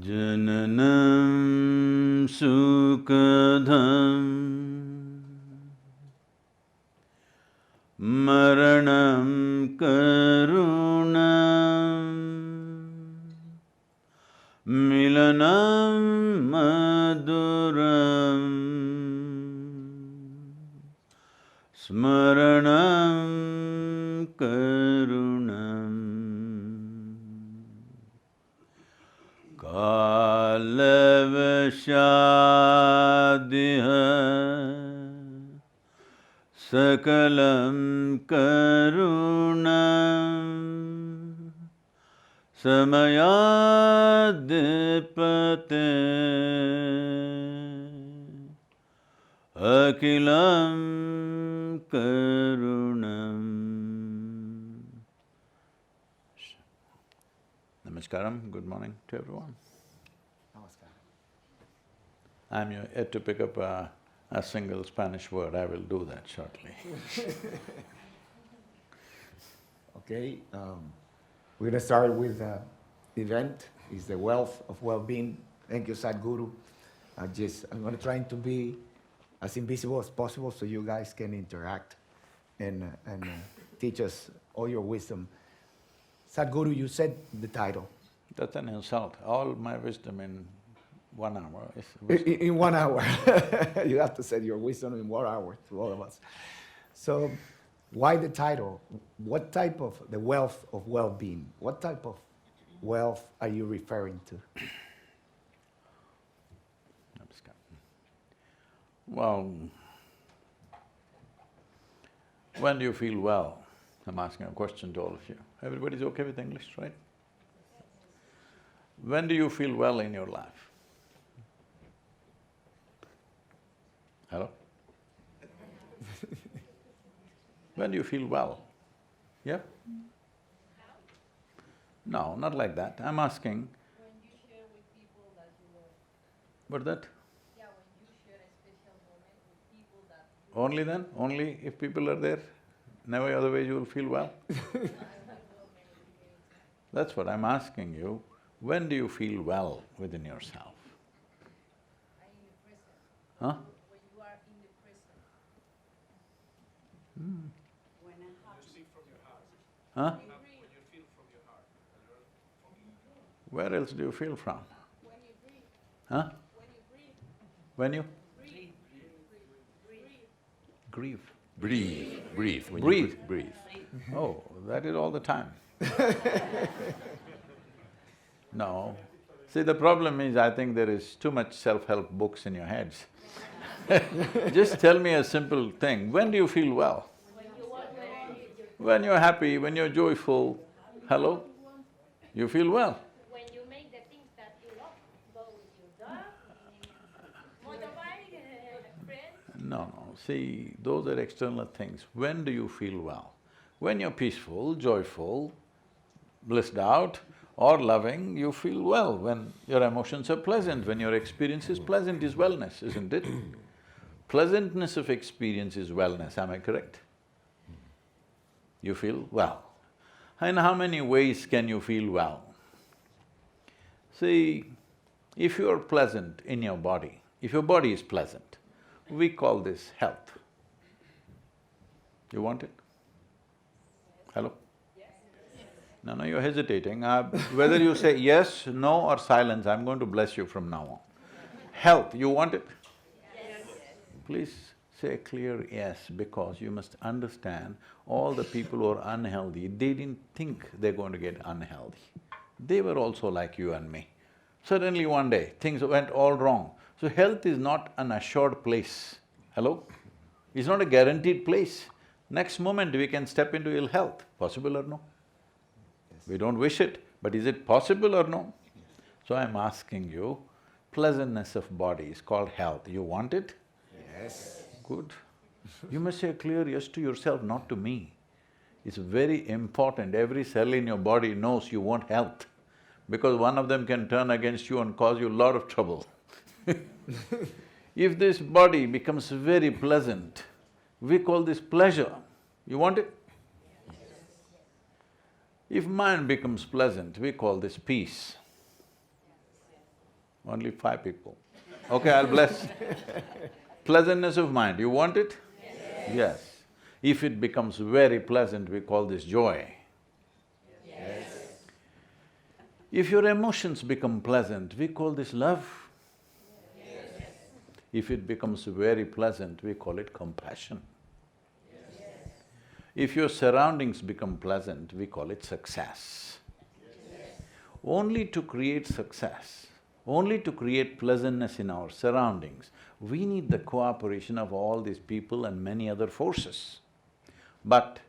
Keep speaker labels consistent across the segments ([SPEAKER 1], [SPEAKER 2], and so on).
[SPEAKER 1] Jananam sukadham maranam karunam milanam maduram smaranam karunam kalavashadiha sakalam karunam samayadipate akilam karunam. Namaskaram, good morning to everyone.
[SPEAKER 2] Namaskaram.
[SPEAKER 1] I'm yet to pick up a single Spanish word, I will do that shortly.
[SPEAKER 2] Okay, we're gonna start with the event, is the Wealth of Wellbeing. Thank you, Sadhguru. I'm gonna try to be as invisible as possible so you guys can interact and teach us all your wisdom. Sadhguru, you said the title.
[SPEAKER 1] That's an insult. All my wisdom in 1 hour is
[SPEAKER 2] In 1 hour. You have to say your wisdom in 1 hour to all of us. So, why the title? What type of the wealth of well-being? What type of wealth are you referring to?
[SPEAKER 1] Well, when do you feel well? I'm asking a question to all of you. Everybody's okay with English, right? When do you feel well in your life? Hello? When do you feel well? Yeah? No, not like that. I'm asking…
[SPEAKER 3] When you share with people that you love.
[SPEAKER 1] What's that?
[SPEAKER 3] Yeah, when you share a special moment with people that you
[SPEAKER 1] Only then? Only if people are there? Never otherwise you will feel well? That's what I'm asking you. When do you feel well within yourself?
[SPEAKER 3] are in the present.
[SPEAKER 1] Huh?
[SPEAKER 3] When you are in the present. When I'm happy.
[SPEAKER 1] Huh?
[SPEAKER 3] You breathe.
[SPEAKER 1] Where else do you feel from?
[SPEAKER 3] When you breathe.
[SPEAKER 1] Huh?
[SPEAKER 3] When you breathe.
[SPEAKER 1] When you…
[SPEAKER 3] Breathe.
[SPEAKER 1] grieve.
[SPEAKER 4] Breathe, breathe. When you
[SPEAKER 1] Breathe.
[SPEAKER 4] breathe.
[SPEAKER 1] Oh, that is all the time. No. See, the problem is, I think there is too much self-help books in your heads. Just tell me a simple thing, when do you feel well? When you're happy, when you're joyful, hello? You feel well.
[SPEAKER 3] When you make the things that you love, go with your dog, motorbike, friends.
[SPEAKER 1] No, see, those are external things. When do you feel well? When you're peaceful, joyful, blissed out, or loving, you feel well. When your emotions are pleasant, when your experience is pleasant is wellness, isn't it? Pleasantness of experience is wellness, am I correct? You feel well. In how many ways can you feel well? See, if you are pleasant in your body, if your body is pleasant, we call this health. You want it? Hello? No, you're hesitating. Whether you say yes, no or silence, I'm going to bless you from now on. Health, you want it?
[SPEAKER 3] Yes.
[SPEAKER 1] Please say a clear yes, because you must understand all the people who are unhealthy, they didn't think they're going to get unhealthy. They were also like you and me. Suddenly one day, things went all wrong. So health is not an assured place. Hello? It's not a guaranteed place. Next moment we can step into ill health, possible or no? We don't wish it, but is it possible or no? So I'm asking you, pleasantness of body is called health. You want it?
[SPEAKER 2] Yes.
[SPEAKER 1] Good. You must say a clear yes to yourself, not to me. It's very important, every cell in your body knows you want health, because one of them can turn against you and cause you a lot of trouble. If this body becomes very pleasant, we call this pleasure. You want it? If mind becomes pleasant, we call this peace. Only 5 people. Okay, I'll bless. Pleasantness of mind, you want it? Yes. If it becomes very pleasant, we call this joy. If your emotions become pleasant, we call this love. If it becomes very pleasant, we call it compassion. If your surroundings become pleasant, we call it success. Only to create success, only to create pleasantness in our surroundings, we need the cooperation of all these people and many other forces. But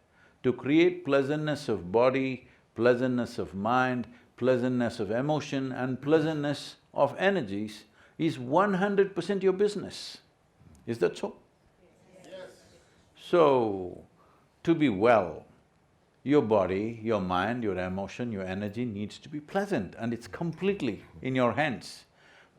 [SPEAKER 1] to create pleasantness of body, pleasantness of mind, pleasantness of emotion and pleasantness of energies is 100% your business. Is that so? Yes. So, to be well, your body, your mind, your emotion, your energy needs to be pleasant and it's completely in your hands.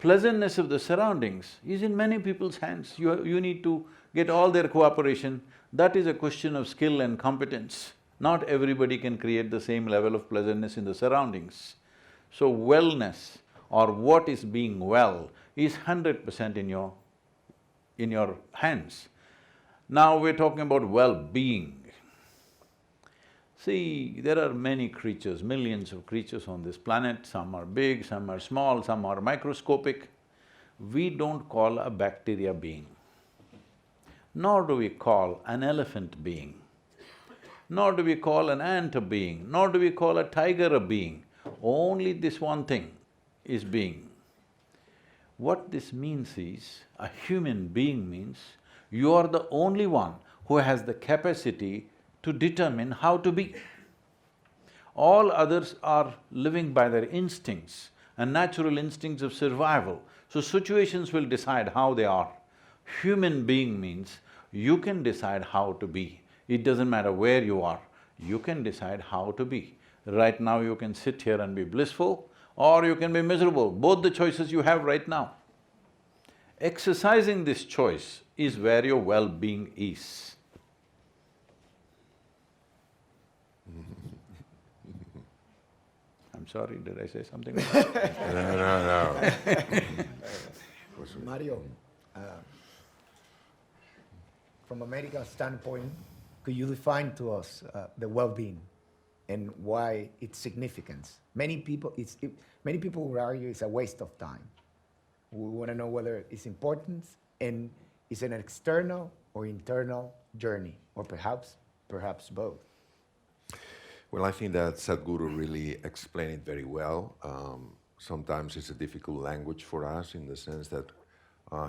[SPEAKER 1] Pleasantness of the surroundings is in many people's hands. You need to get all their cooperation. That is a question of skill and competence. Not everybody can create the same level of pleasantness in the surroundings. So wellness or what is being well is 100% in your hands. Now we're talking about well-being. See, there are many creatures, millions of creatures on this planet, some are big, some are small, some are microscopic. We don't call a bacteria being, nor do we call an elephant being, nor do we call an ant a being, nor do we call a tiger a being. Only this one thing is being. What this means is, a human being means you are the only one who has the capacity to determine how to be. All others are living by their instincts and natural instincts of survival, so situations will decide how they are. Human being means you can decide how to be. It doesn't matter where you are, you can decide how to be. Right now you can sit here and be blissful, or you can be miserable, both the choices you have right now. Exercising this choice is where your well-being is. I'm sorry, did I say something?
[SPEAKER 4] No.
[SPEAKER 2] Mario, from a medical standpoint, could you define to us the well-being and why its significance? Many people would argue it's a waste of time. We want to know whether it's important and it's an external or internal journey, or perhaps both.
[SPEAKER 4] Well, I think that Sadhguru really explained it very well. Sometimes it's a difficult language for us in the sense that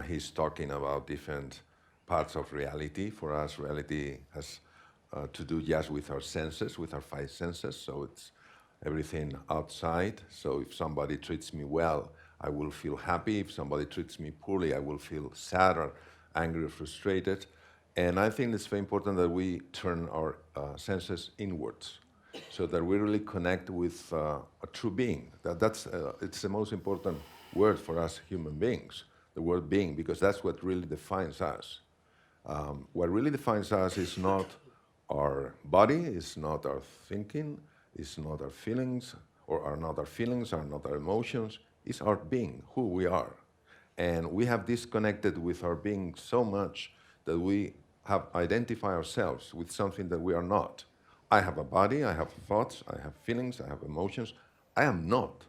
[SPEAKER 4] he's talking about different parts of reality. For us, reality has to do just with our senses, with our 5 senses, so it's everything outside. So if somebody treats me well, I will feel happy. If somebody treats me poorly, I will feel sad or angry or frustrated. And I think it's very important that we turn our senses inwards, so that we really connect with a true being. It's the most important word for us human beings, the word being, because that's what really defines us. What really defines us is not our body, it's not our thinking, it's not our feelings, are not our emotions, it's our being, who we are. And we have disconnected with our being so much that we have identified ourselves with something that we are not. I have a body, I have thoughts, I have feelings, I have emotions. I am not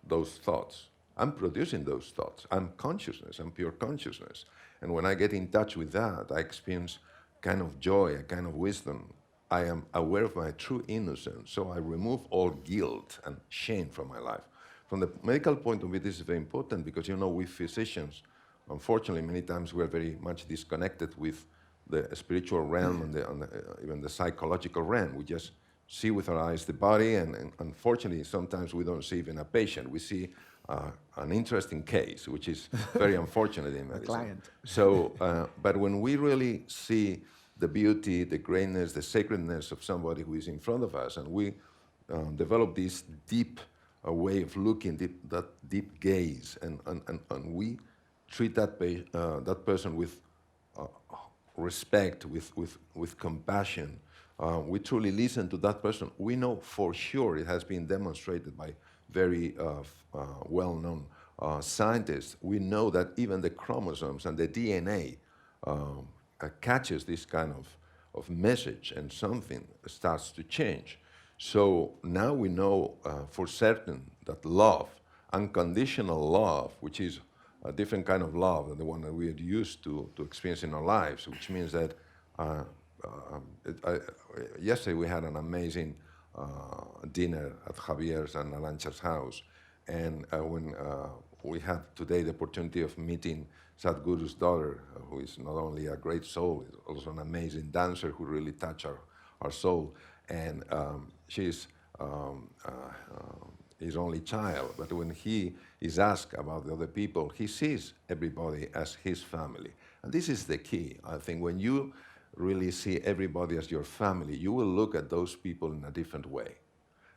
[SPEAKER 4] those thoughts. I'm producing those thoughts. I'm consciousness, I'm pure consciousness. And when I get in touch with that, I experience a kind of joy, a kind of wisdom. I am aware of my true innocence, so I remove all guilt and shame from my life. From the medical point of view, this is very important because, we physicians, unfortunately, many times we're very much disconnected with the spiritual realm and even the psychological realm. We just see with our eyes the body, and unfortunately, sometimes we don't see even a patient. We see an interesting case, which is very unfortunate in medicine.
[SPEAKER 2] A client.
[SPEAKER 4] So, but when we really see the beauty, the greatness, the sacredness of somebody who is in front of us, and we develop this deep way of looking, that deep gaze, and we treat that person with respect, with compassion. We truly listen to that person. We know for sure, it has been demonstrated by very well-known scientists, we know that even the chromosomes and the DNA catches this kind of message, and something starts to change. So now we know for certain that love, unconditional love, which is a different kind of love than the one that we are used to experience in our lives, which means that yesterday we had an amazing dinner at Javier's and Alancha's house, and when we had today the opportunity of meeting Sadhguru's daughter, who is not only a great soul, is also an amazing dancer who really touched our soul, and she's his only child, but when he is asked about the other people, he sees everybody as his family. And this is the key, I think. When you really see everybody as your family, you will look at those people in a different way.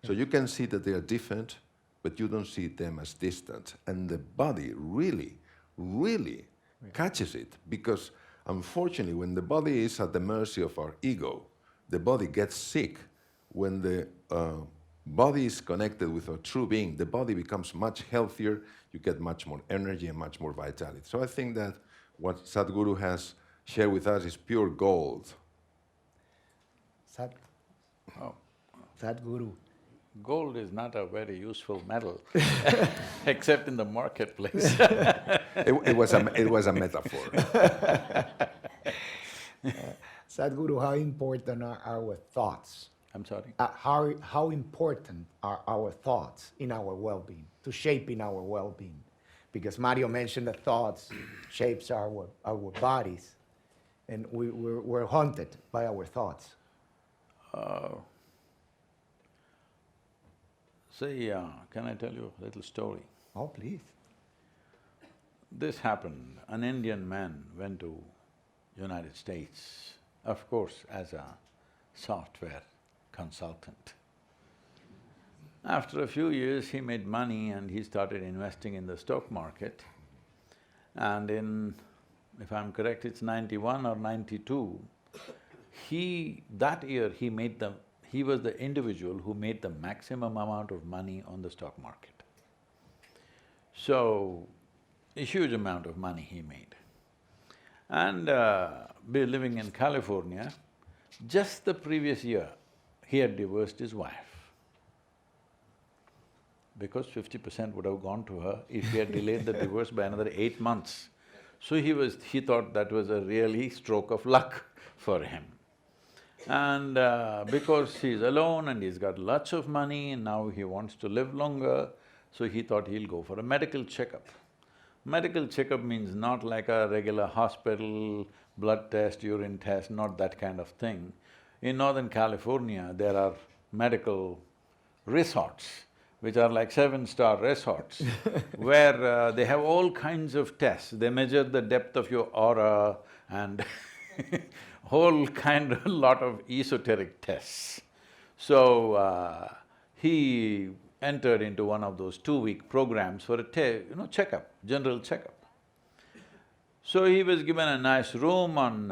[SPEAKER 4] So you can see that they are different, but you don't see them as distant. And the body really, really catches it, because unfortunately, when the body is at the mercy of our ego, the body gets sick. When the body is connected with our true being, the body becomes much healthier, you get much more energy and much more vitality. So I think that what Sadhguru has shared with us is pure gold.
[SPEAKER 2] Sadhguru.
[SPEAKER 1] Gold is not a very useful metal, except in the marketplace.
[SPEAKER 4] It was a metaphor.
[SPEAKER 2] Sadhguru, how important are our thoughts?
[SPEAKER 1] I'm sorry?
[SPEAKER 2] How important are our thoughts in our well-being, to shaping our well-being? Because Mario mentioned that thoughts shapes our bodies, and we're haunted by our thoughts.
[SPEAKER 1] Can I tell you a little story?
[SPEAKER 2] Oh, please.
[SPEAKER 1] This happened. An Indian man went to United States, of course, as a software consultant. After a few years, he made money and he started investing in the stock market. And in, if I'm correct, it's 91 or 92, that year he was the individual who made the maximum amount of money on the stock market. So, a huge amount of money he made. And living in California, just the previous year, he had divorced his wife, because 50% would have gone to her if he had delayed the divorce by another 8 months. So he thought that was a really stroke of luck for him. And because he's alone and he's got lots of money and now he wants to live longer, so he thought he'll go for a medical checkup. Medical checkup means not like a regular hospital, blood test, urine test, not that kind of thing. In Northern California, there are medical resorts, which are like 7-star resorts, where they have all kinds of tests. They measure the depth of your aura and whole kind of lot of esoteric tests. So, he entered into one of those 2-week programs for a checkup, general checkup. So he was given a nice room on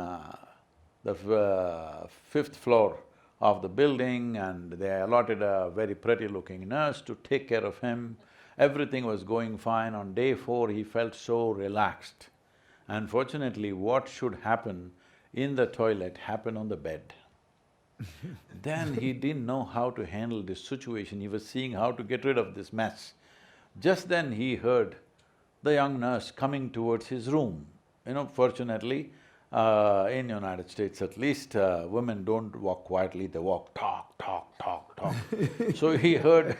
[SPEAKER 1] the 5th floor of the building, and they allotted a very pretty-looking nurse to take care of him. Everything was going fine. On day 4, he felt so relaxed. Unfortunately, what should happen in the toilet happened on the bed. Then he didn't know how to handle this situation, he was seeing how to get rid of this mess. Just then he heard the young nurse coming towards his room. Fortunately, in United States at least, women don't walk quietly, they walk talk, talk, talk, talk. So he heard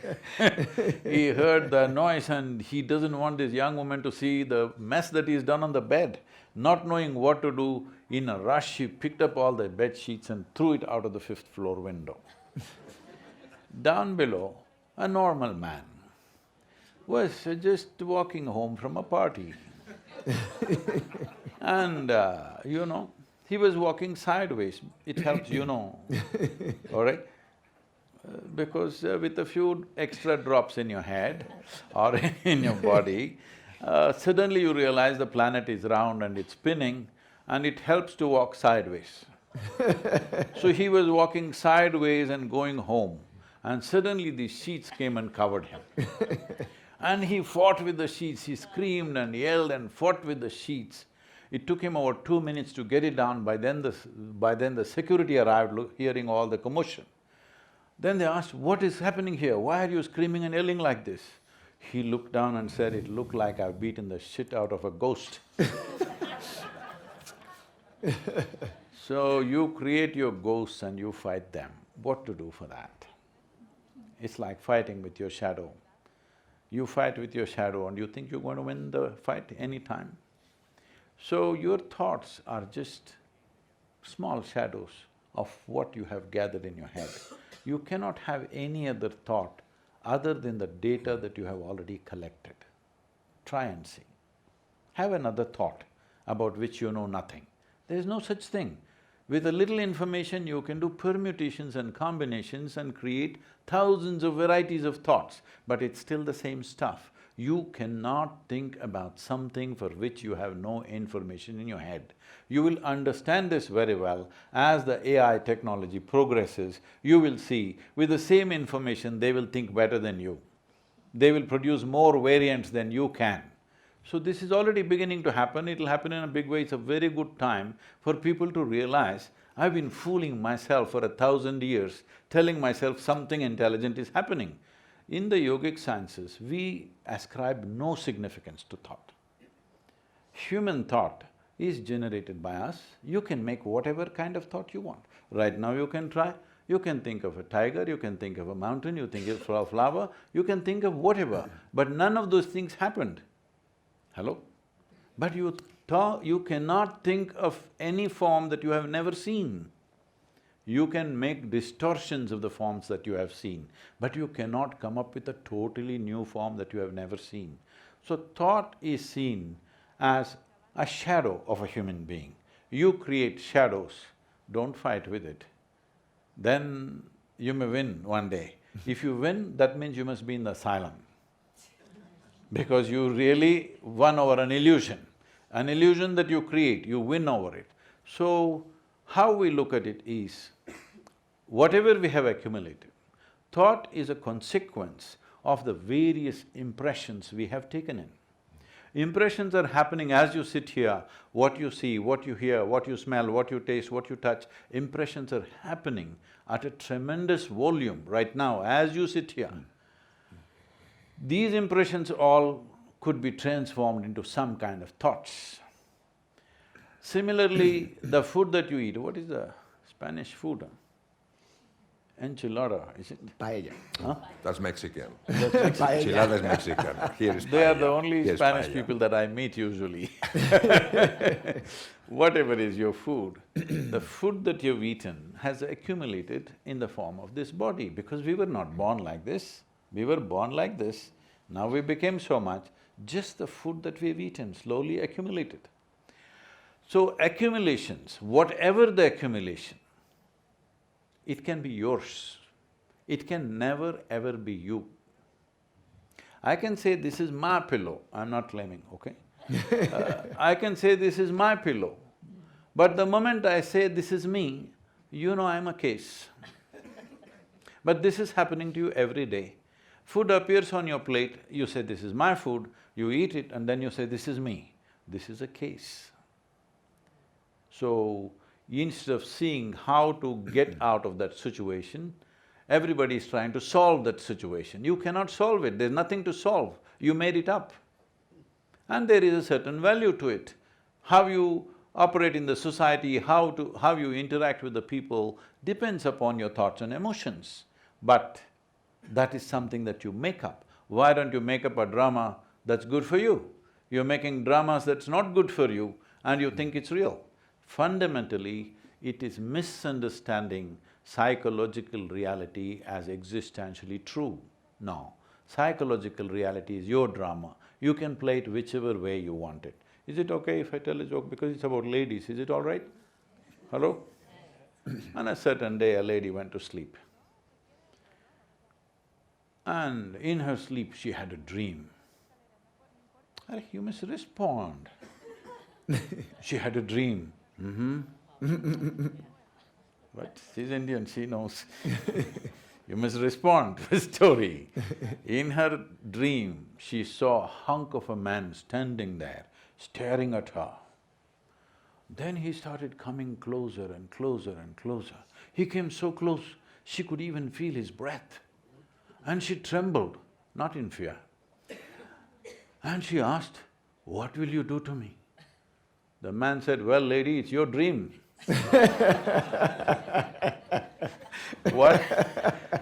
[SPEAKER 1] the noise, and he doesn't want this young woman to see the mess that he's done on the bed. Not knowing what to do, in a rush he picked up all the bed sheets and threw it out of the 5th floor window. Down below, a normal man was just walking home from a party. And he was walking sideways. It helps, all right? Because with a few extra drops in your head or in your body, suddenly you realize the planet is round and it's spinning, and it helps to walk sideways. So he was walking sideways and going home, and suddenly the sheets came and covered him. And he fought with the sheets, he screamed and yelled and fought with the sheets. It took him over 2 minutes to get it down. By then the security arrived, hearing all the commotion. Then they asked, "What is happening here? Why are you screaming and yelling like this?" He looked down and said, "It looked like I've beaten the shit out of a ghost." So you create your ghosts and you fight them. What to do for that? It's like fighting with your shadow. You fight with your shadow and you think you're going to win the fight any time. So your thoughts are just small shadows of what you have gathered in your head. You cannot have any other thought other than the data that you have already collected. Try and see. Have another thought about which you know nothing. There is no such thing. With a little information, you can do permutations and combinations and create thousands of varieties of thoughts, but it's still the same stuff. You cannot think about something for which you have no information in your head. You will understand this very well as the AI technology progresses. You will see, with the same information, they will think better than you. They will produce more variants than you can. So this is already beginning to happen, it'll happen in a big way. It's a very good time for people to realize, I've been fooling myself for 1,000 years, telling myself something intelligent is happening. In the yogic sciences, we ascribe no significance to thought. Human thought is generated by us. You can make whatever kind of thought you want. Right now you can try, you can think of a tiger, you can think of a mountain, you think of a flower, you can think of whatever, but none of those things happened. Hello? But you cannot think of any form that you have never seen. You can make distortions of the forms that you have seen, but you cannot come up with a totally new form that you have never seen. So thought is seen as a shadow of a human being. You create shadows, don't fight with it. Then you may win one day. If you win, that means you must be in the asylum, because you really won over an illusion that you create, you win over it. So, how we look at it is, whatever we have accumulated, thought is a consequence of the various impressions we have taken in. Impressions are happening as you sit here, what you see, what you hear, what you smell, what you taste, what you touch, impressions are happening at a tremendous volume right now as you sit here. These impressions all could be transformed into some kind of thoughts. Similarly, the food that you eat, what is the Spanish food? Enchilada, is it?
[SPEAKER 2] Paella.
[SPEAKER 1] Huh?
[SPEAKER 4] That's Mexican.
[SPEAKER 2] Paella.
[SPEAKER 4] Enchilada is Mexican, here is
[SPEAKER 1] They are
[SPEAKER 4] paella.
[SPEAKER 1] the only
[SPEAKER 4] Here is
[SPEAKER 1] Spanish
[SPEAKER 4] paella.
[SPEAKER 1] people that I meet usually. Whatever is your food, the food that you've eaten has accumulated in the form of this body, because we were not born like this. We were born like this, now we became so much, just the food that we've eaten slowly accumulated. So accumulations, whatever the accumulation, it can be yours. It can never ever be you. I can say, this is my pillow, I'm not claiming, okay? I can say, this is my pillow, but the moment I say, this is me, you know I'm a case. But this is happening to you every day. Food appears on your plate, you say, this is my food, you eat it and then you say, this is me. This is a case. So, instead of seeing how to get out of that situation, everybody is trying to solve that situation. You cannot solve it, there's nothing to solve, you made it up. And there is a certain value to it. How you operate in the society, how you interact with the people depends upon your thoughts and emotions. But that is something that you make up. Why don't you make up a drama that's good for you? You're making dramas that's not good for you and you think it's real. Fundamentally, it is misunderstanding psychological reality as existentially true. No, psychological reality is your drama. You can play it whichever way you want it. Is it okay if I tell a joke? Because it's about ladies, is it all right? Hello? On a certain day, a lady went to sleep. And in her sleep, she had a dream. You must respond. She had a dream. But she's Indian, she knows. You must respond to the story. In her dream, she saw a hunk of a man standing there, staring at her. Then he started coming closer and closer and closer. He came so close, she could even feel his breath. And she trembled, not in fear. And she asked, "What will you do to me?" The man said, "Well, lady, it's your dream."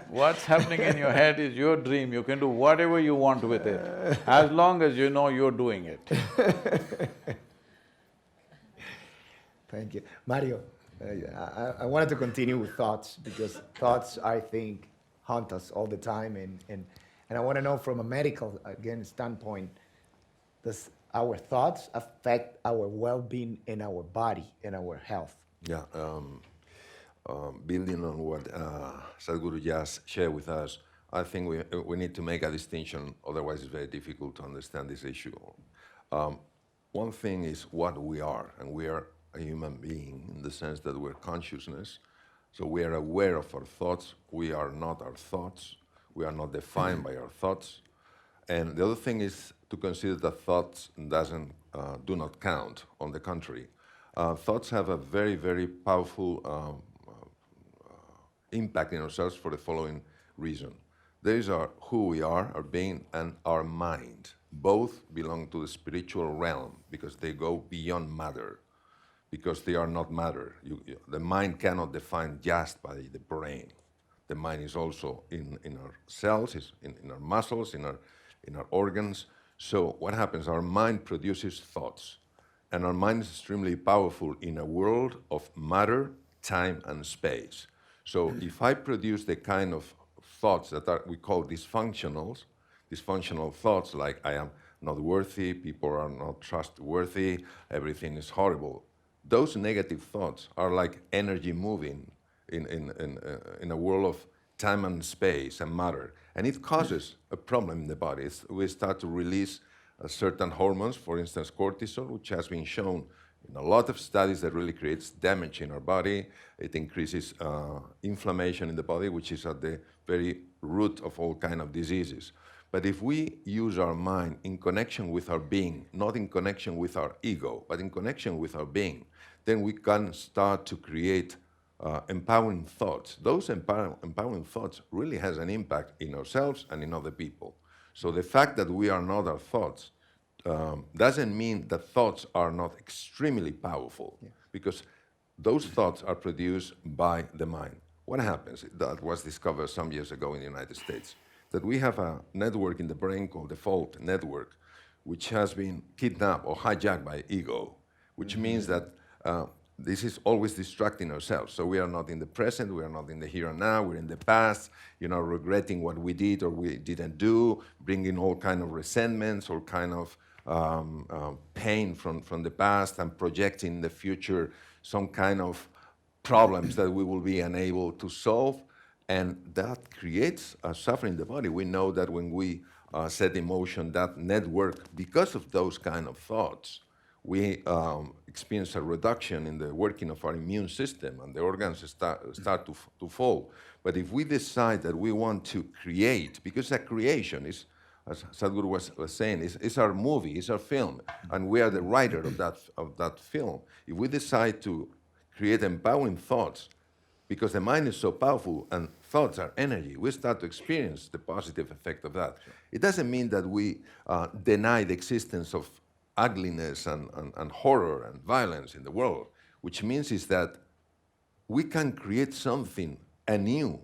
[SPEAKER 1] What's happening in your head is your dream, you can do whatever you want with it, as long as you know you're doing it.
[SPEAKER 2] Thank you. Mario, I wanted to continue with thoughts, because thoughts, I think, haunt us all the time, and I want to know from a medical, again, standpoint, does our thoughts affect our well-being in our body, in our health?
[SPEAKER 4] Yeah, building on what Sadhguru just shared with us, I think we need to make a distinction, otherwise it's very difficult to understand this issue. One thing is what we are, and we are a human being in the sense that we're consciousness, so we are aware of our thoughts, we are not our thoughts, we are not defined by our thoughts. And the other thing is to consider that thoughts do not count, on the contrary. Thoughts have a very, very powerful impact in ourselves for the following reason. These are who we are, our being, and our mind. Both belong to the spiritual realm because they go beyond matter, because they are not matter. The mind cannot define just by the brain. The mind is also in our cells, is in our muscles, in our organs. So what happens? Our mind produces thoughts, and our mind is extremely powerful in a world of matter, time, and space. So if I produce the kind of thoughts that we call dysfunctional thoughts, like I am not worthy, people are not trustworthy, everything is horrible, those negative thoughts are like energy moving in a world of time and space and matter. And it causes a problem in the body. We start to release certain hormones, for instance, cortisol, which has been shown in a lot of studies that really creates damage in our body. It increases inflammation in the body, which is at the very root of all kind of diseases. But if we use our mind in connection with our being, not in connection with our ego, but in connection with our being, then we can start to create empowering thoughts. Those empowering thoughts really has an impact in ourselves and in other people. So the fact that we are not our thoughts doesn't mean that thoughts are not extremely powerful, because those thoughts are produced by the mind. What happens? That was discovered some years ago in the United States, that we have a network in the brain called the fault network, which has been kidnapped or hijacked by ego, which means that this is always distracting ourselves. So we are not in the present, we are not in the here and now, we're in the past, regretting what we did or we didn't do, bringing all kind of resentments, all kind of pain from the past, and projecting in the future some kind of problems that we will be unable to solve. And that creates a suffering in the body. We know that when we set in motion that network, because of those kind of thoughts, we experience a reduction in the working of our immune system, and the organs start to fall. But if we decide that we want to create, because a creation is, as Sadhguru was saying, is our movie, is our film, and we are the writer of that film. If we decide to create empowering thoughts, because the mind is so powerful and thoughts are energy, we start to experience the positive effect of that. It doesn't mean that we deny the existence of ugliness and horror and violence in the world, which means is that we can create something anew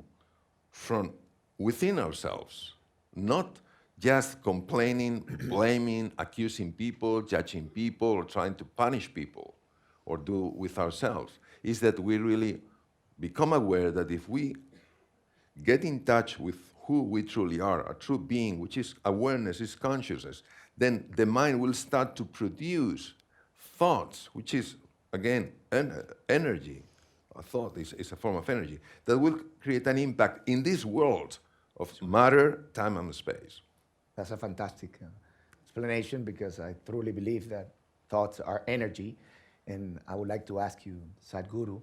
[SPEAKER 4] from within ourselves, not just complaining, blaming, accusing people, judging people, or trying to punish people or do with ourselves. Is that we really become aware that if we get in touch with who we truly are, a true being, which is awareness, is consciousness, then the mind will start to produce thoughts, which is, again, energy. A thought is a form of energy that will create an impact in this world of matter, time, and space.
[SPEAKER 2] That's a fantastic explanation, because I truly believe that thoughts are energy. And I would like to ask you, Sadhguru,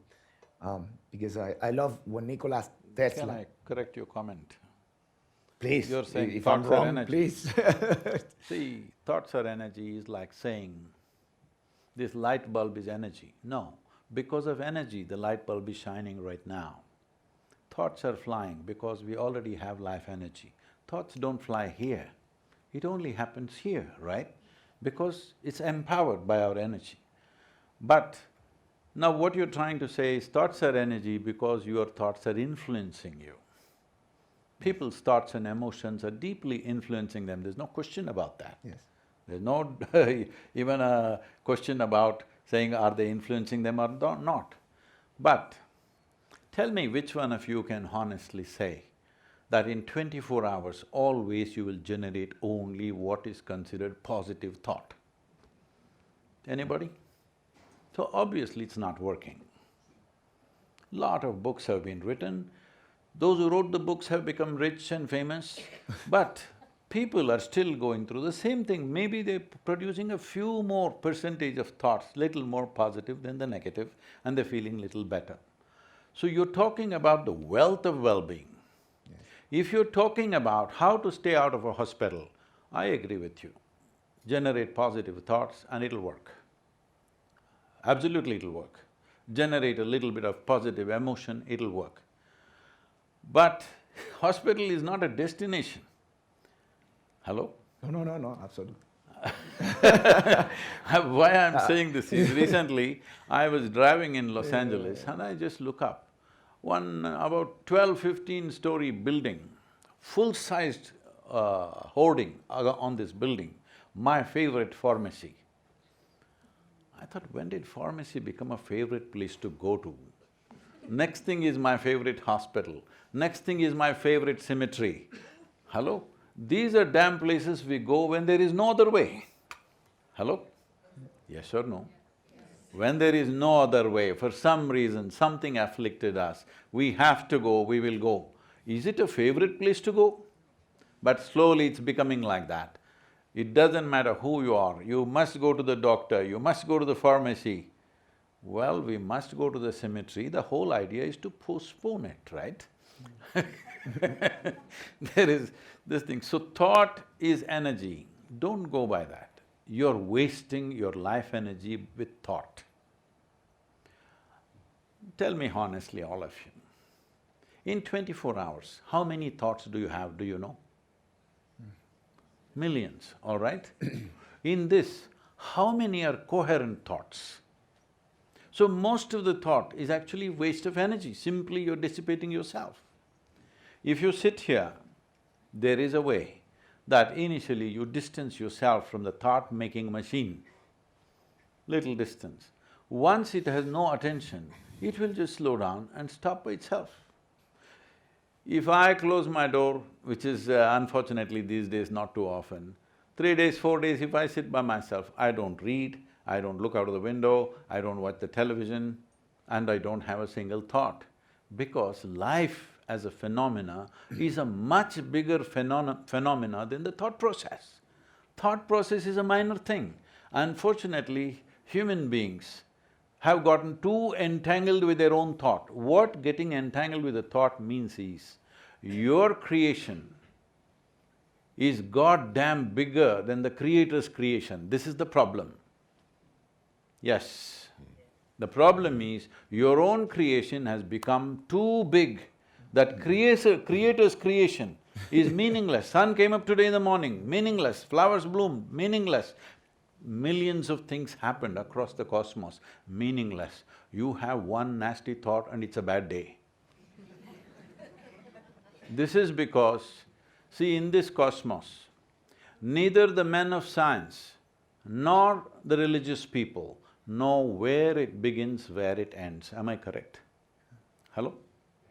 [SPEAKER 2] because I love when Nicholas That's
[SPEAKER 1] Can
[SPEAKER 2] like,
[SPEAKER 1] I correct your comment?
[SPEAKER 2] please,
[SPEAKER 1] You're saying
[SPEAKER 2] if I'm
[SPEAKER 1] thoughts are
[SPEAKER 2] wrong,
[SPEAKER 1] energy.
[SPEAKER 2] please.
[SPEAKER 1] See, thoughts are energy is like saying, this light bulb is energy. No, because of energy, the light bulb is shining right now. Thoughts are flying because we already have life energy. Thoughts don't fly here, it only happens here, right? Because it's empowered by our energy. But now what you're trying to say is thoughts are energy because your thoughts are influencing you. People's thoughts and emotions are deeply influencing them, there's no question about that.
[SPEAKER 2] Yes.
[SPEAKER 1] There's no even a question about saying are they influencing them or not. But tell me which one of you can honestly say that in 24 hours, always you will generate only what is considered positive thought? Anybody? So obviously it's not working. Lot of books have been written, those who wrote the books have become rich and famous, but people are still going through the same thing. Maybe they're producing a few more percentage of thoughts, little more positive than the negative, and they're feeling little better. So you're talking about the wealth of well-being.
[SPEAKER 2] Yes.
[SPEAKER 1] If you're talking about how to stay out of a hospital, I agree with you. Generate positive thoughts and it'll work. Absolutely it'll work. Generate a little bit of positive emotion, it'll work. But hospital is not a destination. Hello?
[SPEAKER 2] No, absolutely.
[SPEAKER 1] Why I'm saying this is, recently I was driving in Los Angeles and I just look up. One about 12-15 story building, full-sized hoarding on this building, my favorite pharmacy. I thought, when did pharmacy become a favorite place to go to? Next thing is my favorite hospital, next thing is my favorite cemetery. Hello? These are damn places we go when there is no other way. Hello? Yes or no? When there is no other way, for some reason, something afflicted us, we have to go, we will go. Is it a favorite place to go? But slowly it's becoming like that. It doesn't matter who you are, you must go to the doctor, you must go to the pharmacy. Well, we must go to the cemetery, the whole idea is to postpone it, right? There is this thing. So thought is energy, don't go by that. You're wasting your life energy with thought. Tell me honestly, all of you, in 24 hours, how many thoughts do you have, do you know? Millions, all right? In this, how many are coherent thoughts? So most of the thought is actually waste of energy, simply you're dissipating yourself. If you sit here, there is a way that initially you distance yourself from the thought-making machine, little distance. Once it has no attention, it will just slow down and stop by itself. If I close my door, which is unfortunately these days not too often, 3 days, 4 days, if I sit by myself, I don't read, I don't look out of the window, I don't watch the television, and I don't have a single thought. Because life as a phenomena is a much bigger phenomena than the thought process. Thought process is a minor thing. Unfortunately, human beings have gotten too entangled with their own thought. What getting entangled with a thought means is, your creation is goddamn bigger than the Creator's creation. This is the problem. Yes. The problem is, your own creation has become too big, that Creator's creation is meaningless. Sun came up today in the morning, meaningless. Flowers bloomed, meaningless. Millions of things happened across the cosmos, meaningless. You have one nasty thought and it's a bad day. This is because, see, in this cosmos, neither the men of science nor the religious people know where it begins, where it ends. Am I correct? Hello?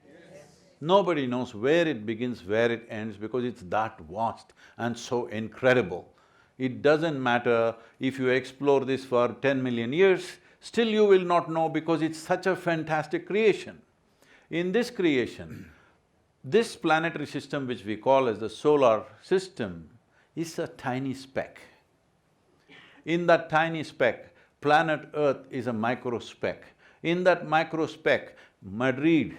[SPEAKER 1] Yes. Nobody knows where it begins, where it ends because it's that vast and so incredible. It doesn't matter if you explore this for 10 million years, still you will not know because it's such a fantastic creation. In this creation, this planetary system which we call as the solar system is a tiny speck. In that tiny speck, planet Earth is a micro speck. In that micro speck, Madrid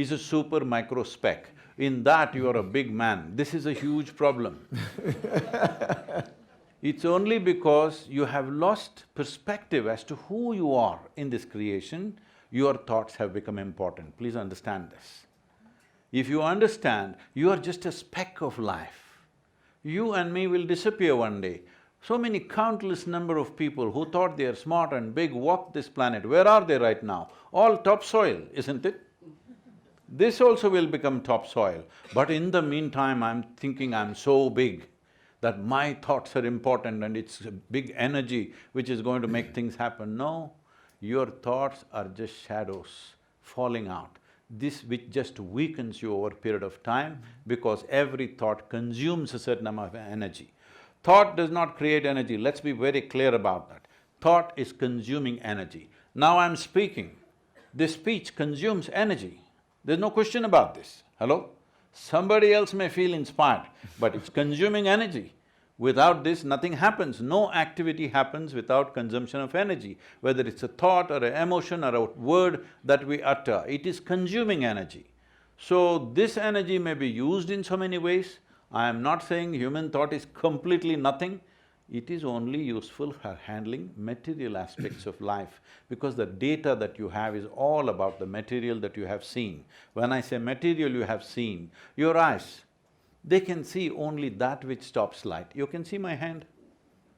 [SPEAKER 1] is a super micro speck. In that, you are a big man. This is a huge problem. It's only because you have lost perspective as to who you are in this creation, your thoughts have become important. Please understand this. If you understand, you are just a speck of life. You and me will disappear one day. So many countless number of people who thought they are smart and big walked this planet. Where are they right now? All topsoil, isn't it? This also will become topsoil. But in the meantime, I'm thinking I'm so big that my thoughts are important and it's a big energy which is going to make things happen. No, your thoughts are just shadows falling out. This which just weakens you over a period of time because every thought consumes a certain amount of energy. Thought does not create energy, let's be very clear about that. Thought is consuming energy. Now I'm speaking, this speech consumes energy. There's no question about this. Hello? Somebody else may feel inspired, but it's consuming energy. Without this, nothing happens. No activity happens without consumption of energy. Whether it's a thought or an emotion or a word that we utter, it is consuming energy. So this energy may be used in so many ways. I am not saying human thought is completely nothing. It is only useful for handling material aspects of life because the data that you have is all about the material that you have seen. When I say material you have seen, your eyes, they can see only that which stops light. You can see my hand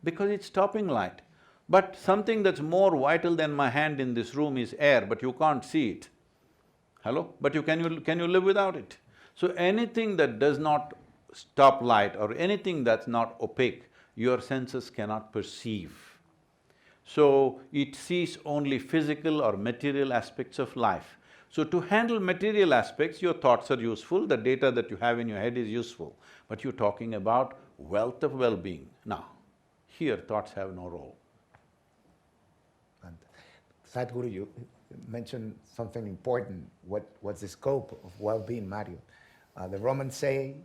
[SPEAKER 1] because it's stopping light. But something that's more vital than my hand in this room is air, but you can't see it. Hello? But can you live without it? So anything that does not stop light or anything that's not opaque, your senses cannot perceive. So it sees only physical or material aspects of life. So to handle material aspects, your thoughts are useful, the data that you have in your head is useful. But you're talking about wealth of well-being. Now, here thoughts have no role.
[SPEAKER 2] And Sadhguru, you mentioned something important. What's the scope of well-being, Mario? The Roman saying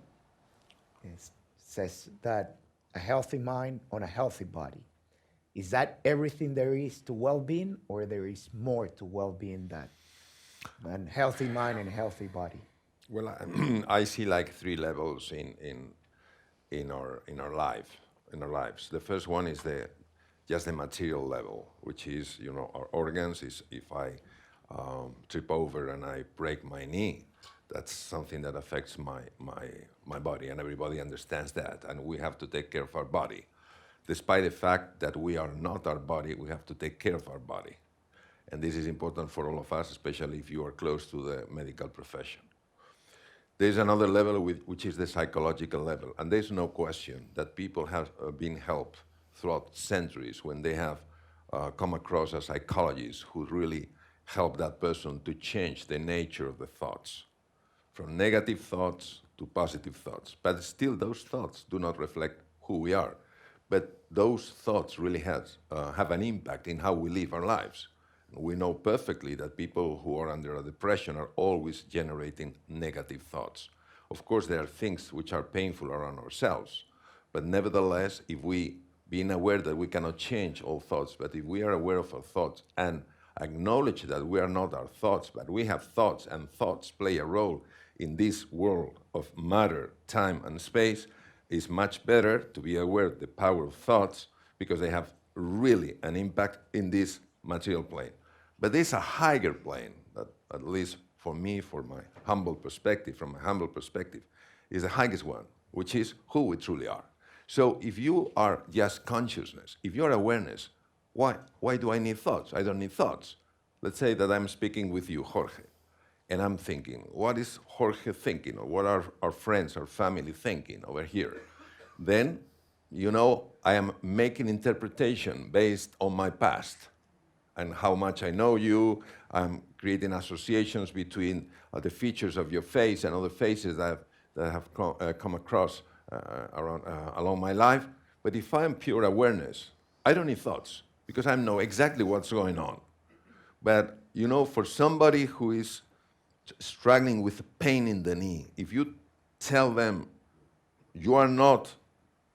[SPEAKER 2] says that a healthy mind on a healthy body. Is that everything there is to well-being, or there is more to well-being than healthy mind and healthy body?
[SPEAKER 4] Well, I see like three levels in our lives. The first one is just the material level, which is, you know, our organs. Is if I trip over and I break my knee, that's something that affects my body, and everybody understands that, and we have to take care of our body. Despite the fact that we are not our body, we have to take care of our body. And this is important for all of us, especially if you are close to the medical profession. There's another level which is the psychological level, and there's no question that people have been helped throughout centuries when they have come across a psychologist who really helped that person to change the nature of the thoughts, from negative thoughts to positive thoughts. But still, those thoughts do not reflect who we are. But those thoughts really have an impact in how we live our lives. We know perfectly that people who are under a depression are always generating negative thoughts. Of course, there are things which are painful around ourselves, but nevertheless, if we, being aware that we cannot change all thoughts, but if we are aware of our thoughts and acknowledge that we are not our thoughts, but we have thoughts, and thoughts play a role in this world of matter, time, and space, it's much better to be aware of the power of thoughts because they have really an impact in this material plane. But there's a higher plane that, at least for me, from my humble perspective, is the highest one, which is who we truly are. So if you are just consciousness, if you're awareness, why do I need thoughts? I don't need thoughts. Let's say that I'm speaking with you, Jorge, and I'm thinking, what is Jorge thinking? Or what are our friends, our family thinking over here? Then, you know, I am making interpretation based on my past and how much I know you. I'm creating associations between the features of your face and other faces that have come across along my life. But if I'm pure awareness, I don't need thoughts because I know exactly what's going on. But, you know, for somebody who is struggling with pain in the knee, if you tell them you are not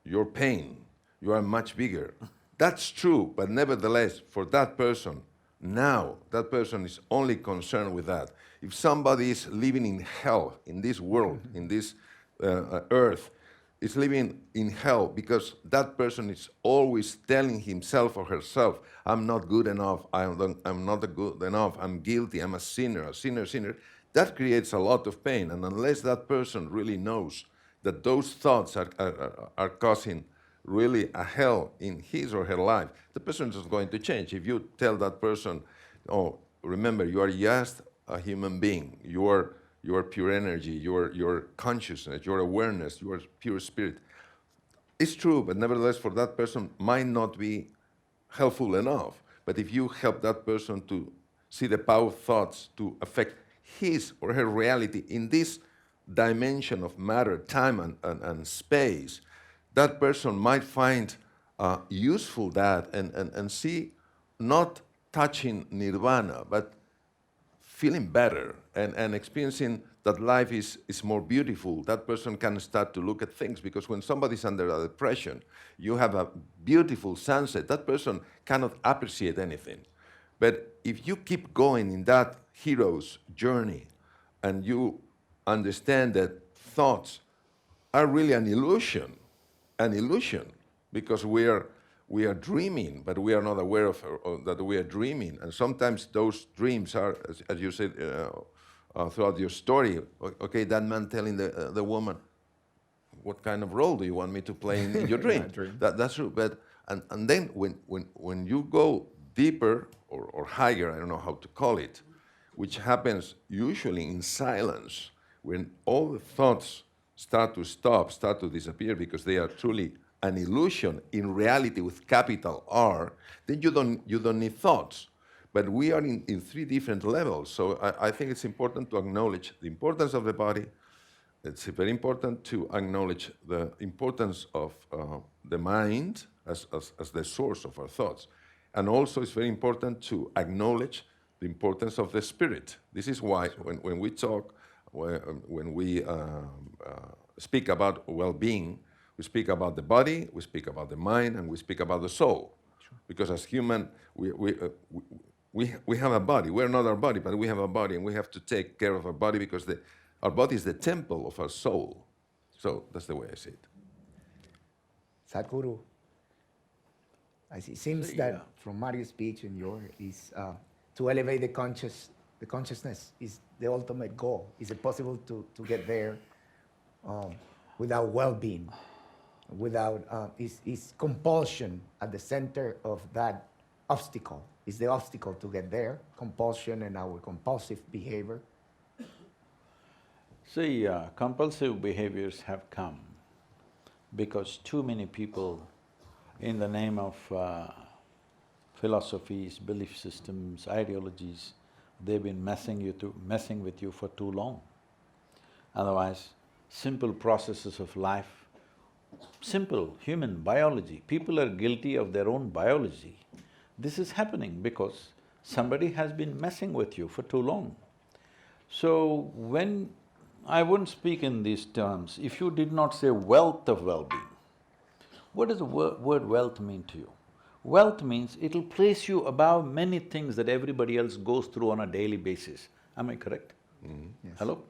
[SPEAKER 4] your pain, you are much bigger, that's true, but nevertheless, for that person, Now, that person is only concerned with that. If somebody is living in hell, in this world, in this earth, is living in hell because that person is always telling himself or herself, I'm not good enough, I'm not good enough, I'm guilty, I'm a sinner, sinner. That creates a lot of pain. And unless that person really knows that those thoughts are causing really a hell in his or her life, the person is going to change. If you tell that person, oh, remember, you are just a human being, you are pure energy, your consciousness, your awareness, your pure spirit. It's true, but nevertheless, for that person might not be helpful enough. But if you help that person to see the power of thoughts to affect his or her reality in this dimension of matter, time, and space, that person might find useful that and see not touching nirvana, but feeling better and experiencing that life is more beautiful. That person can start to look at things, because when somebody's under a depression, you have a beautiful sunset, that person cannot appreciate anything. But if you keep going in that hero's journey and you understand that thoughts are really an illusion, because we are dreaming, but we are not aware of that we are dreaming. And sometimes those dreams are, as you said throughout your story, okay, that man telling the woman, what kind of role do you want me to play in your dream? That's true. But and then when you go deeper or higher, I don't know how to call it, which happens usually in silence, when all the thoughts start to disappear because they are truly an illusion in reality with capital R, then you don't need thoughts. But we are in three different levels. So I think it's important to acknowledge the importance of the body. It's very important to acknowledge the importance of the mind as the source of our thoughts. And also it's very important to acknowledge the importance of the spirit. This is why when we talk, when we speak about well-being, we speak about the body, we speak about the mind, and we speak about the soul. Sure. Because as human, we have a body. We're not our body, but we have a body, and we have to take care of our body because our body is the temple of our soul. So that's the way I see it.
[SPEAKER 2] Sadhguru, it seems that from Mario's speech and yours is to elevate the consciousness is the ultimate goal. Is it possible to get there without well-being? Without is compulsion at the center of that obstacle? Is the obstacle to get there compulsion and our compulsive behavior?
[SPEAKER 1] See, compulsive behaviors have come because too many people, in the name of philosophies, belief systems, ideologies, they've been messing with you for too long. Otherwise, simple processes of life, simple human biology, people are guilty of their own biology. This is happening because somebody has been messing with you for too long. So when… I wouldn't speak in these terms if you did not say wealth of well-being. What does the word wealth mean to you? Wealth means it'll place you above many things that everybody else goes through on a daily basis. Am I correct?
[SPEAKER 2] Mm-hmm. Yes.
[SPEAKER 1] Hello?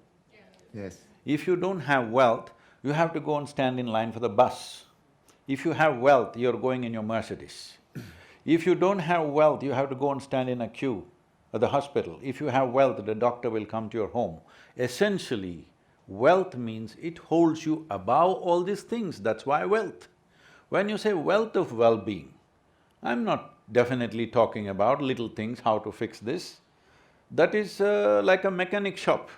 [SPEAKER 2] Yes.
[SPEAKER 1] If you don't have wealth, you have to go and stand in line for the bus. If you have wealth, you're going in your Mercedes. If you don't have wealth, you have to go and stand in a queue at the hospital. If you have wealth, the doctor will come to your home. Essentially, wealth means it holds you above all these things, that's why wealth. When you say wealth of well-being, I'm not definitely talking about little things, how to fix this. That is like a mechanic shop.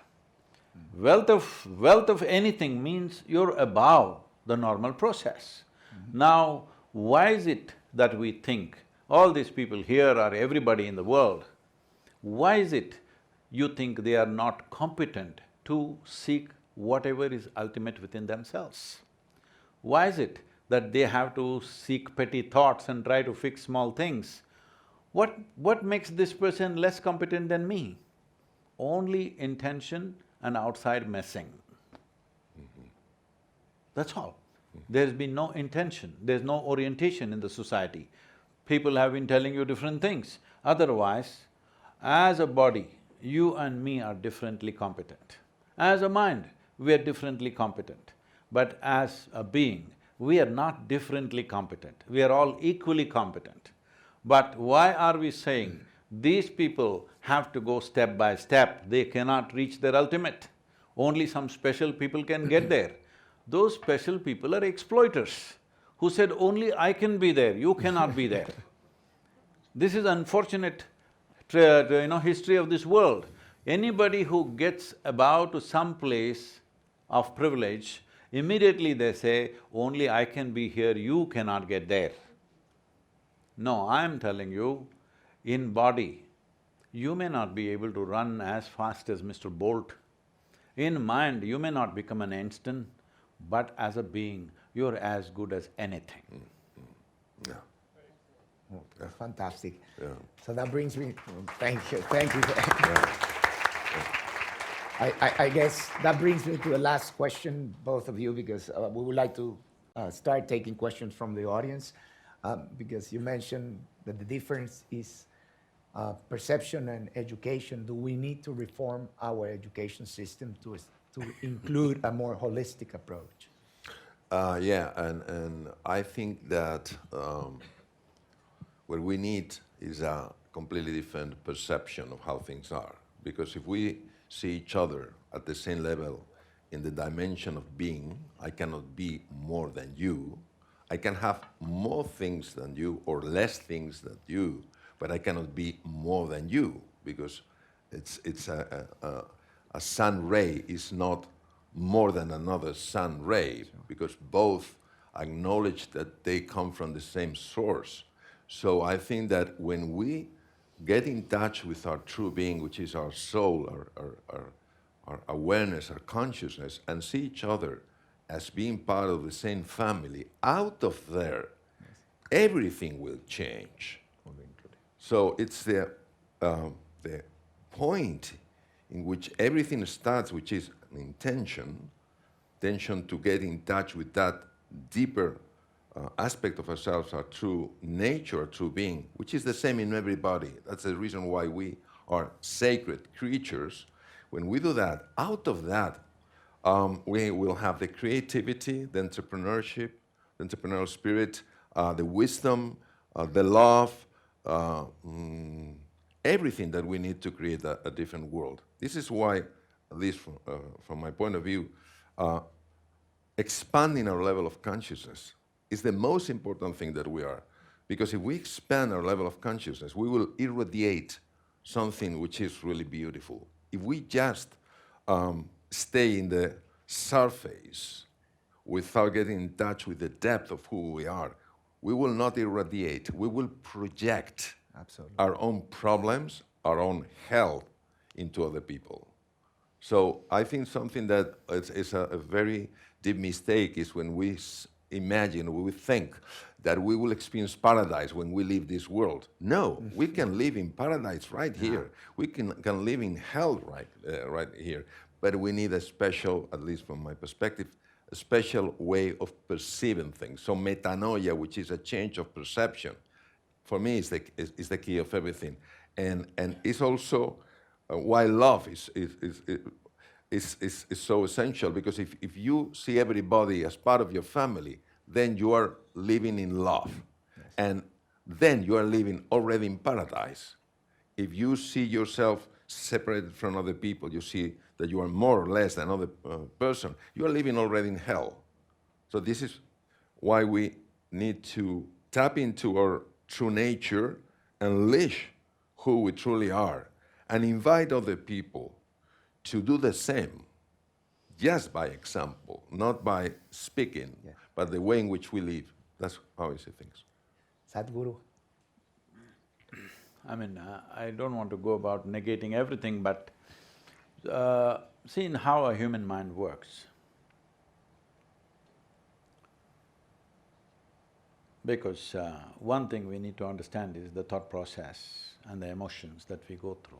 [SPEAKER 1] Wealth of anything means you're above the normal process. Now, why is it that we think all these people here are everybody in the world? Why is it you think they are not competent to seek whatever is ultimate within themselves? Why is it that they have to seek petty thoughts and try to fix small things? What makes this person less competent than me? Only intention and outside messing. That's all. There's been no intention, there's no orientation in the society. People have been telling you different things. Otherwise, as a body, you and me are differently competent. As a mind, we are differently competent. But as a being, we are not differently competent, we are all equally competent. But why are we saying these people have to go step by step, they cannot reach their ultimate? Only some special people can get there. Those special people are exploiters who said, only I can be there, you cannot be there. This is unfortunate, history of this world. Anybody who gets above to some place of privilege, immediately they say, only I can be here, you cannot get there. No, I'm telling you, in body, you may not be able to run as fast as Mr. Bolt. In mind, you may not become an Einstein, but as a being, you're as good as anything.
[SPEAKER 4] Yeah.
[SPEAKER 2] Oh, that's fantastic.
[SPEAKER 4] Yeah.
[SPEAKER 2] So that brings me, thank you. I guess that brings me to the last question, both of you, because we would like to start taking questions from the audience, because you mentioned that the difference is perception and education. Do we need to reform our education system to include a more holistic approach?
[SPEAKER 4] Yeah, and I think that what we need is a completely different perception of how things are. Because if we see each other at the same level in the dimension of being, I cannot be more than you. I can have more things than you or less things than you, but I cannot be more than you, because it's a sun ray is not more than another sun ray, because both acknowledge that they come from the same source. So I think that when we get in touch with our true being, which is our soul, our awareness, our consciousness, and see each other as being part of the same family, out of there, everything will change. So it's the point in which everything starts, which is an intention to get in touch with that deeper aspect of ourselves, our true nature, our true being, which is the same in everybody. That's the reason why we are sacred creatures. When we do that, out of that, we will have the creativity, the entrepreneurship, the entrepreneurial spirit, the wisdom, the love, everything that we need to create a different world. This is why, at least from my point of view, expanding our level of consciousness is the most important thing that we are. Because if we expand our level of consciousness, we will irradiate something which is really beautiful. If we just stay in the surface without getting in touch with the depth of who we are, we will not irradiate, we will project our own problems, our own hell into other people. So I think something that is a very deep mistake is when we imagine, we think that we will experience paradise when we leave this world. No, we can live in paradise right here. We can live in hell right here. But we need a special, at least from my perspective, a special way of perceiving things. So metanoia, which is a change of perception, for me is the key of everything. And it's also why love is so essential, because if you see everybody as part of your family, then you are living in love. Yes. And then you are living already in paradise. If you see yourself separated from other people, you see that you are more or less than another person, you are living already in hell. So this is why we need to tap into our true nature, unleash who we truly are, and invite other people to do the same, just by example, not by speaking, but the way in which we live. That's how I see things.
[SPEAKER 2] Sadhguru?
[SPEAKER 1] I mean, I don't want to go about negating everything, but seeing how a human mind works. Because one thing we need to understand is the thought process and the emotions that we go through.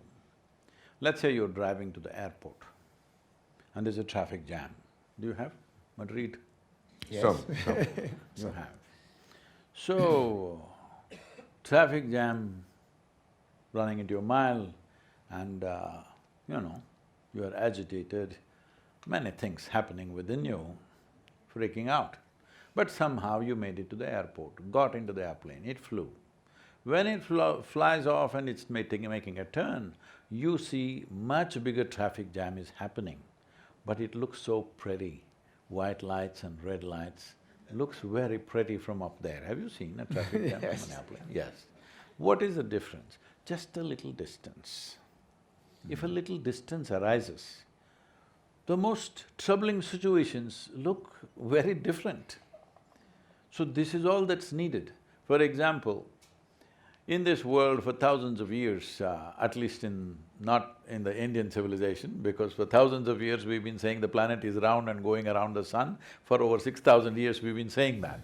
[SPEAKER 1] Let's say you're driving to the airport and there's a traffic jam. Do you have Madrid?
[SPEAKER 2] Yes.
[SPEAKER 4] Some.
[SPEAKER 1] You have. So, traffic jam, running into a mile and you are agitated, many things happening within you, freaking out. But somehow you made it to the airport, got into the airplane, it flew. When it flies off and it's making a turn, you see much bigger traffic jam is happening, but it looks so pretty. White lights and red lights, looks very pretty from up there. Have you seen a traffic jam
[SPEAKER 2] Yes.
[SPEAKER 1] from an airplane? Yes. What is the difference? Just a little distance. If a little distance arises, the most troubling situations look very different. So this is all that's needed. For example, in this world for thousands of years, at least not in the Indian civilization, because for thousands of years we've been saying the planet is round and going around the sun, for over 6,000 years we've been saying that.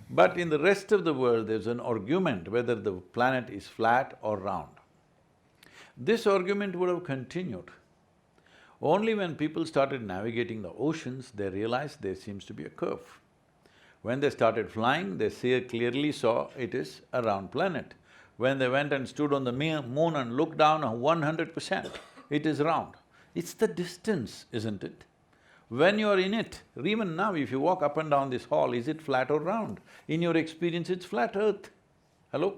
[SPEAKER 1] But in the rest of the world, there's an argument whether the planet is flat or round. This argument would have continued. Only when people started navigating the oceans, they realized there seems to be a curve. When they started flying, they clearly saw it is a round planet. When they went and stood on the moon and looked down, 100%, it is round. It's the distance, isn't it? When you are in it, even now if you walk up and down this hall, is it flat or round? In your experience, it's flat earth. Hello?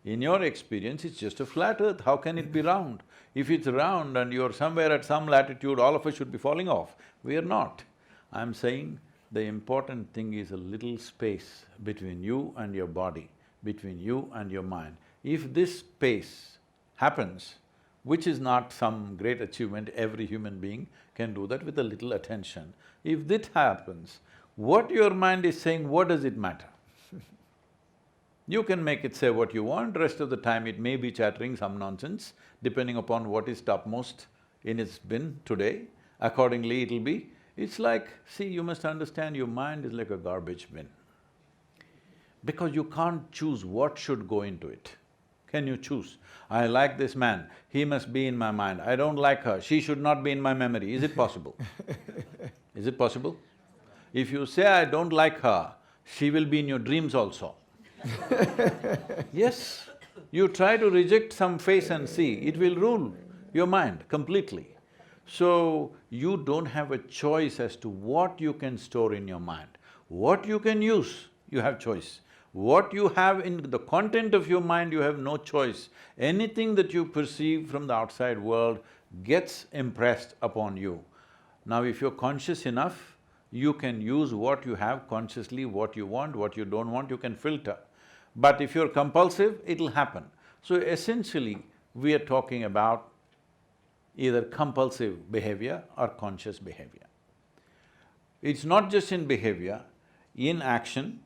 [SPEAKER 1] In your experience, it's just a flat earth, how can it be round? If it's round and you're somewhere at some latitude, all of us should be falling off. We are not. I'm saying the important thing is a little space between you and your body, between you and your mind. If this space happens, which is not some great achievement, every human being can do that with a little attention. If that happens, what your mind is saying, what does it matter? You can make it say what you want, rest of the time it may be chattering some nonsense, depending upon what is topmost in its bin today, accordingly it'll be. It's like, see, you must understand your mind is like a garbage bin. Because you can't choose what should go into it. Can you choose? I like this man, he must be in my mind. I don't like her, she should not be in my memory. Is it possible? Is it possible? If you say, I don't like her, she will be in your dreams also. Yes, you try to reject some face and see, it will rule your mind completely. So, you don't have a choice as to what you can store in your mind. What you can use, you have choice. What you have in the content of your mind, you have no choice. Anything that you perceive from the outside world gets impressed upon you. Now, if you're conscious enough, you can use what you have consciously, what you want, what you don't want, you can filter. But if you're compulsive, it'll happen. So essentially, we are talking about either compulsive behavior or conscious behavior. It's not just in behavior, in action,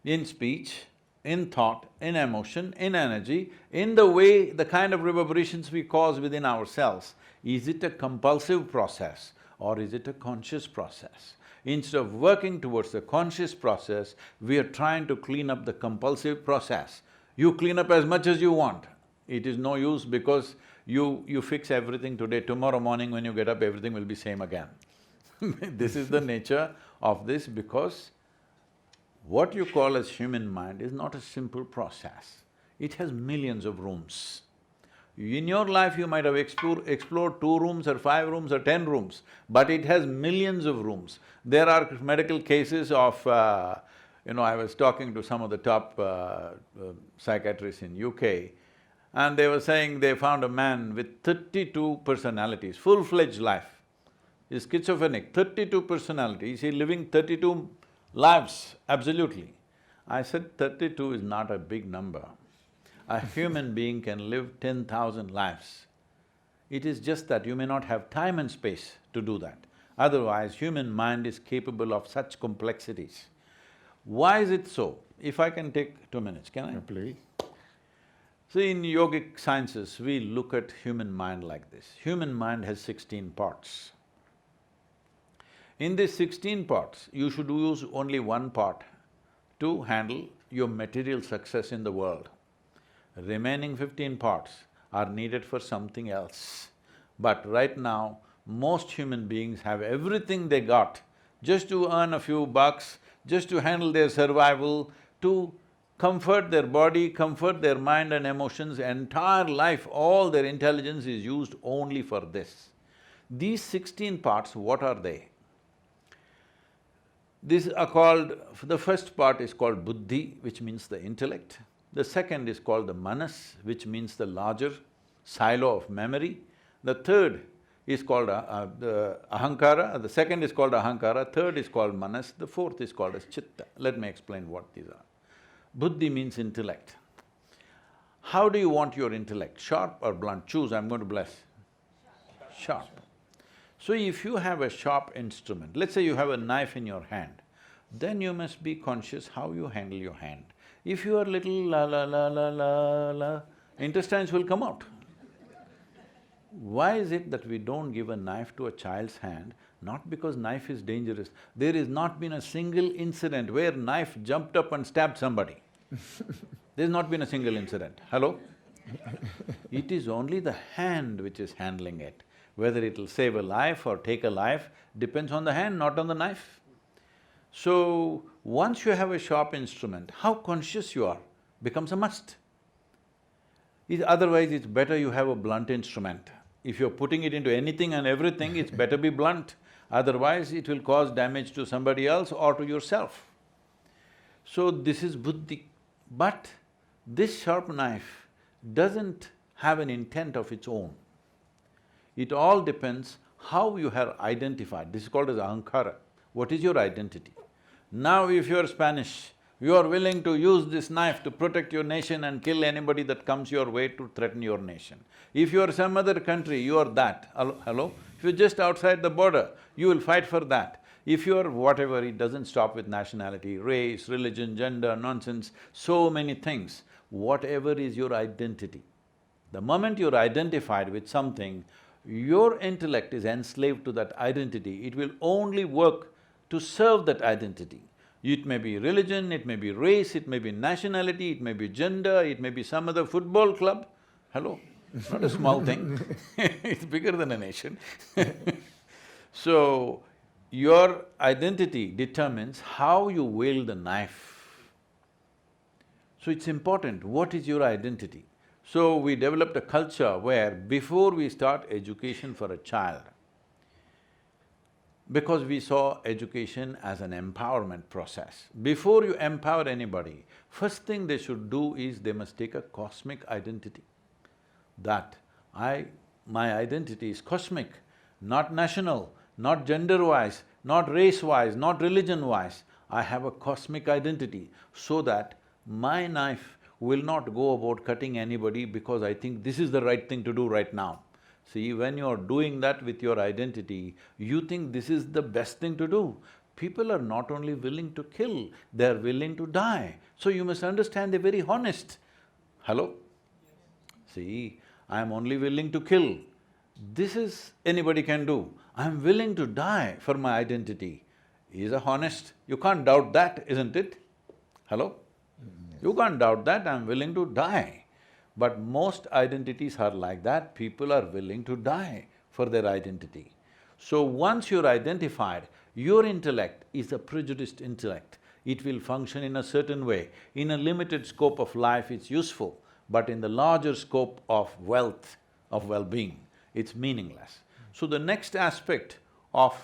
[SPEAKER 1] in speech, in thought, in emotion, in energy, in the way, the kind of reverberations we cause within ourselves. Is it a compulsive process or is it a conscious process? Instead of working towards the conscious process, we are trying to clean up the compulsive process. You clean up as much as you want. It is no use because you fix everything today, tomorrow morning when you get up, everything will be same again. This is the nature of this because what you call as human mind is not a simple process. It has millions of rooms. In your life, you might have explored 2 rooms or 5 rooms or 10 rooms, but it has millions of rooms. There are medical cases of, I was talking to some of the top psychiatrists in UK, and they were saying they found a man with 32 personalities, full-fledged life. He's schizophrenic, 32 personalities, he's living 32 lives, absolutely. I said, 32 is not a big number. A human being can live 10,000 lives. It is just that you may not have time and space to do that. Otherwise, human mind is capable of such complexities. Why is it so? If I can take 2 minutes, can I?
[SPEAKER 2] Please.
[SPEAKER 1] See, in yogic sciences, we look at human mind like this. Human mind has 16 parts. In these 16 parts, you should use only one part to handle your material success in the world. Remaining 15 parts are needed for something else. But right now, most human beings have everything they got just to earn a few bucks, just to handle their survival, to comfort their body, comfort their mind and emotions, entire life, all their intelligence is used only for this. These 16 parts, what are they? These are called… the first part is called buddhi, which means the intellect. The second is called the manas, which means the larger silo of memory. The third is called the ahankara, the second is called ahankara, third is called manas, the fourth is called as chitta. Let me explain what these are. Buddhi means intellect. How do you want your intellect, sharp or blunt? Choose, I'm going to bless. Sharp. So if you have a sharp instrument, let's say you have a knife in your hand, then you must be conscious how you handle your hand. If you are little la la la la la la, intestines will come out. Why is it that we don't give a knife to a child's hand? Not because knife is dangerous. There has not been a single incident where knife jumped up and stabbed somebody. There's not been a single incident. Hello? It is only the hand which is handling it. Whether it'll save a life or take a life depends on the hand, not on the knife. So, once you have a sharp instrument, how conscious you are becomes a must. Otherwise, it's better you have a blunt instrument. If you're putting it into anything and everything, it's better be blunt. Otherwise, it will cause damage to somebody else or to yourself. So, this is buddhi. But this sharp knife doesn't have an intent of its own. It all depends how you have identified. This is called as ahankara. What is your identity? Now if you are Spanish, you are willing to use this knife to protect your nation and kill anybody that comes your way to threaten your nation. If you are some other country, you are that. Hello? If you're just outside the border, you will fight for that. If you're whatever, it doesn't stop with nationality, race, religion, gender, nonsense, so many things. Whatever is your identity, the moment you're identified with something, your intellect is enslaved to that identity. It will only work to serve that identity. It may be religion, it may be race, it may be nationality, it may be gender, it may be some other football club. Hello? It's not a small thing, it's bigger than a nation. So, your identity determines how you wield the knife. So it's important, what is your identity? So we developed a culture where before we start education for a child, because we saw education as an empowerment process, before you empower anybody, first thing they should do is they must take a cosmic identity. That my identity is cosmic, not national, not gender-wise, not race-wise, not religion-wise. I have a cosmic identity so that my knife will not go about cutting anybody because I think this is the right thing to do right now. See, when you're doing that with your identity, you think this is the best thing to do. People are not only willing to kill, they're willing to die. So you must understand they're very honest. Hello? See, I'm only willing to kill. This is… anybody can do. I'm willing to die for my identity. Is a honest… you can't doubt that, isn't it? Hello? You can't doubt that, I'm willing to die. But most identities are like that, people are willing to die for their identity. So once you're identified, your intellect is a prejudiced intellect. It will function in a certain way. In a limited scope of life, it's useful, but in the larger scope of wealth, of well-being, it's meaningless. So the next aspect of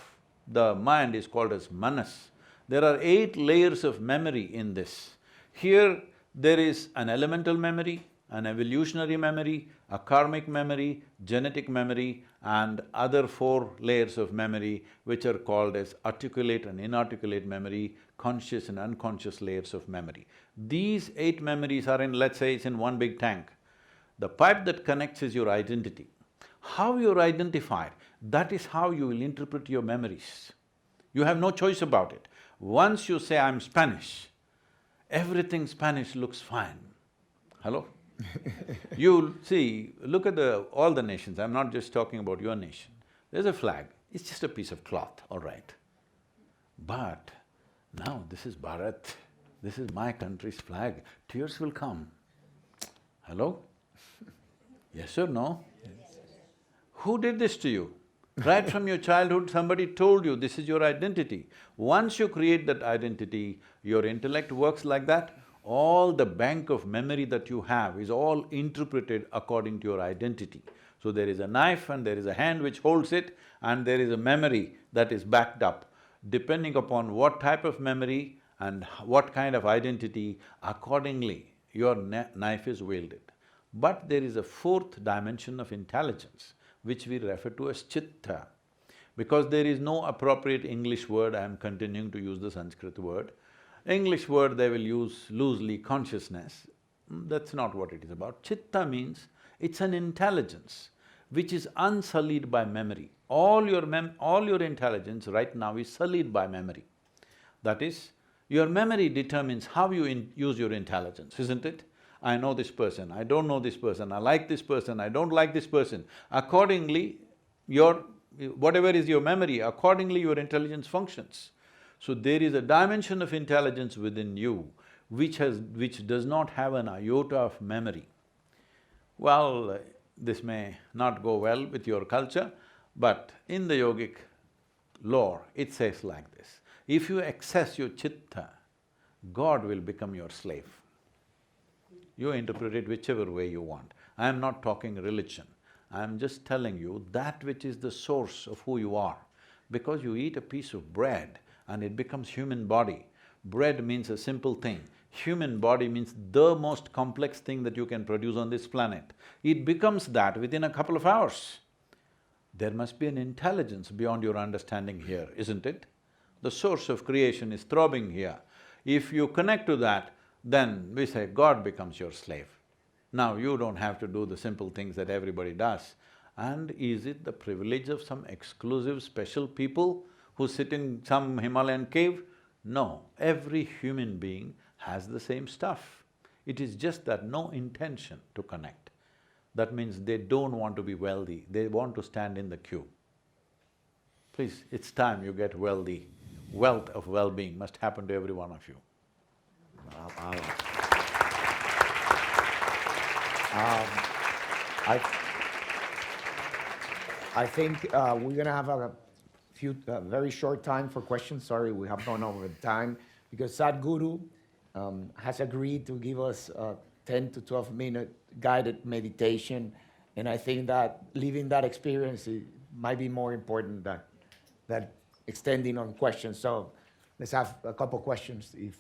[SPEAKER 1] the mind is called as manas. There are 8 layers of memory in this. Here, there is an elemental memory, an evolutionary memory, a karmic memory, genetic memory, and other 4 layers of memory which are called as articulate and inarticulate memory, conscious and unconscious layers of memory. These 8 memories are in… let's say it's in one big tank. The pipe that connects is your identity. How you're identified, that is how you will interpret your memories. You have no choice about it. Once you say, I'm Spanish, everything Spanish looks fine. Hello? You'll see, look at all the nations, I'm not just talking about your nation. There's a flag, it's just a piece of cloth, all right. But now this is Bharat, this is my country's flag, tears will come. Hello? Yes or no? Yes. Who did this to you? Right from your childhood, somebody told you this is your identity. Once you create that identity, your intellect works like that, all the bank of memory that you have is all interpreted according to your identity. So there is a knife and there is a hand which holds it, and there is a memory that is backed up. Depending upon what type of memory and what kind of identity, accordingly your knife is wielded. But there is a fourth dimension of intelligence, which we refer to as chitta. Because there is no appropriate English word, I am continuing to use the Sanskrit word. English word they will use loosely, consciousness. That's not what it is about. Chitta means it's an intelligence which is unsullied by memory. All your intelligence right now is sullied by memory. That is, your memory determines how you use your intelligence, isn't it? I know this person, I don't know this person, I like this person, I don't like this person. Accordingly, whatever is your memory, accordingly your intelligence functions. So there is a dimension of intelligence within you which does not have an iota of memory. Well, this may not go well with your culture, but in the yogic lore, it says like this: if you access your chitta, God will become your slave. You interpret it whichever way you want. I am not talking religion, I am just telling you that which is the source of who you are. Because you eat a piece of bread and it becomes human body. Bread means a simple thing. Human body means the most complex thing that you can produce on this planet. It becomes that within a couple of hours. There must be an intelligence beyond your understanding here, isn't it? The source of creation is throbbing here. If you connect to that, then we say God becomes your slave. Now you don't have to do the simple things that everybody does. And is it the privilege of some exclusive special people who sit in some Himalayan cave? No, every human being has the same stuff. It is just that no intention to connect. That means they don't want to be wealthy, they want to stand in the queue. Please, it's time you get wealthy. Wealth of well-being must happen to every one of you.
[SPEAKER 2] I think we're gonna have a few, very short time for questions. Sorry, we have gone over the time, because Sadhguru has agreed to give us a 10 to 12-minute guided meditation, and I think that living that experience might be more important than extending on questions. So let's have a couple questions if